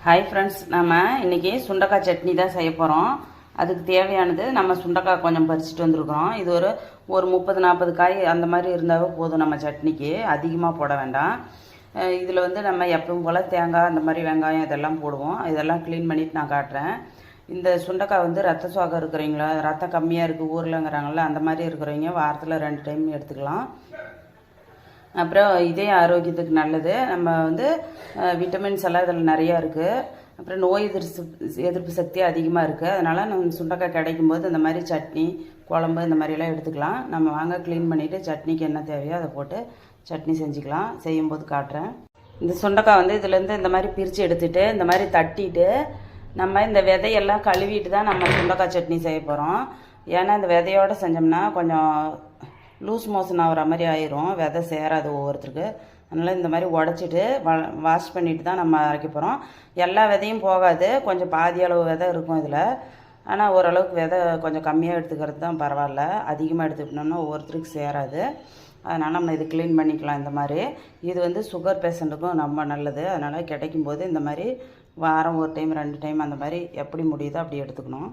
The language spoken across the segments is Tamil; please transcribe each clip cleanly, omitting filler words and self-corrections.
ஹாய் ஃப்ரெண்ட்ஸ், நம்ம இன்றைக்கி சுண்டக்காய் சட்னி தான் செய்ய போகிறோம். அதுக்கு தேவையானது நம்ம சுண்டக்காய் கொஞ்சம் பறிச்சுட்டு வந்திருக்கிறோம். இது ஒரு 30-40 காய் அந்த மாதிரி இருந்தாவே போதும். நம்ம சட்னிக்கு அதிகமாக போட வேண்டாம். இதில் நம்ம எப்பவும் போல் தேங்காய் அந்த மாதிரி வெங்காயம் இதெல்லாம் போடுவோம். இதெல்லாம் க்ளீன் பண்ணிவிட்டு நான் காட்டுறேன். இந்த சுண்டக்காய் ரத்த சோகை இருக்கிறீங்களா, ரத்தம் கம்மியாக இருக்குது ஊரில்ங்கிறாங்கள, அந்த மாதிரி இருக்கிறவங்க வாரத்தில் 2 டைம் எடுத்துக்கலாம். அப்புறம் இதய ஆரோக்கியத்துக்கு நல்லது. நம்ம விட்டமின்ஸ் எல்லாம் இதில் நிறையா இருக்குது. அப்புறம் நோய் எதிர்ப்பு சக்தி அதிகமாக இருக்குது. அதனால் நம்ம சுண்டக்காய் கிடைக்கும்போது இந்த மாதிரி சட்னி குழம்பு இந்த மாதிரிலாம் எடுத்துக்கலாம். நம்ம வாங்க க்ளீன் பண்ணிவிட்டு சட்னிக்கு என்ன தேவையோ அதை போட்டு சட்னி செஞ்சுக்கலாம். செய்யும்போது காட்டுறேன். இந்த சுண்டக்காய் இதுலேருந்து இந்த மாதிரி பிரித்து எடுத்துகிட்டு இந்த மாதிரி தட்டிட்டு நம்ம இந்த விதையெல்லாம் கழுவிட்டு தான் நம்ம சுண்டக்காய் சட்னி செய்ய போகிறோம். ஏன்னா இந்த விதையோடு செஞ்சோம்னா கொஞ்சம் லூஸ் மோஷன் ஆகிற மாதிரி ஆயிரும், விதை சேராது ஒவ்வொருத்தருக்கு. அதனால் இந்த மாதிரி உடச்சிட்டு வாஷ் பண்ணிவிட்டு தான் நம்ம அரைக்க போகிறோம். எல்லா விதையும் போகாது, கொஞ்சம் பாதி அளவு விதை இருக்கும் இதில். ஆனால் ஓரளவுக்கு விதை கொஞ்சம் கம்மியாக எடுத்துக்கிறது தான் பரவாயில்ல. அதிகமாக எடுத்துக்கிட்டோம்னா ஒவ்வொருத்தருக்கு சேராது. அதனால் நம்ம இது க்ளீன் பண்ணிக்கலாம். இந்த மாதிரி இது சுகர் பேஷண்ட்டுக்கும் ரொம்ப நல்லது. அதனால் கிடைக்கும்போது இந்த மாதிரி வாரம் 1 டைம் 2 டைம் அந்த மாதிரி எப்படி முடியுதோ அப்படி எடுத்துக்கணும்.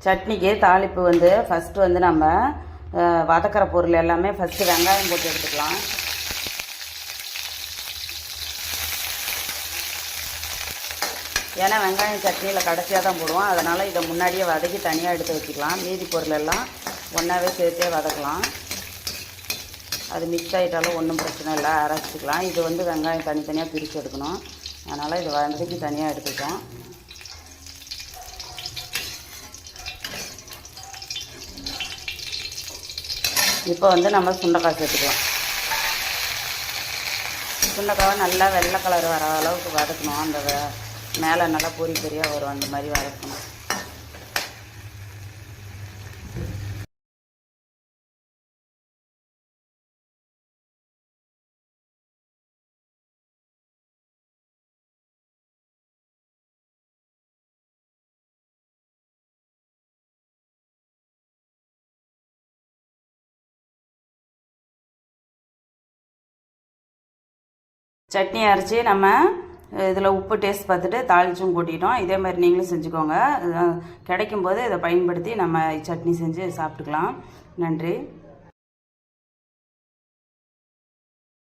சட்னிக்கு தாளிப்பு ஃபஸ்ட்டு நம்ம வதக்கிற பொருள் எல்லாமே ஃபஸ்ட்டு வெங்காயம் போட்டு எடுத்துக்கலாம். ஏன்னா வெங்காயம் சட்னியில் கடைசியாக தான் போடுவோம். அதனால் இதை முன்னாடியே வதக்கி தனியாக எடுத்து வச்சுக்கலாம். மீதி பொருள் எல்லாம் ஒன்றாவே சேர்த்தே வதக்கலாம். அது மிக்ஸ் ஆகிட்டாலும் ஒன்றும் பிரச்சனை இல்லை, அரைச்சிக்கலாம். இது வெங்காயம் தனித்தனியாக பிரித்து எடுக்கணும். அதனால் இது வதக்கி தனியாக எடுத்துக்கிட்டோம். இப்போ நம்ம சுண்டைக்காய் சேர்த்துக்கலாம். சுண்டைக்காவை நல்லா வெள்ளை கலர் வர அளவுக்கு வதக்கணும். அந்த மேலே நல்லா பொரி பொரியாக வரும், அந்த மாதிரி வதக்கணும். சட்னி அரைச்சி நம்ம இதில் உப்பு டேஸ்ட் பார்த்துட்டு தாளிச்சும் கூட்டிட்டோம். இதே மாதிரி நீங்களும் செஞ்சுக்கோங்க. கிடைக்கும்போது இதை பயன்படுத்தி நம்ம சட்னி செஞ்சு சாப்பிட்டுக்கலாம். நன்றி.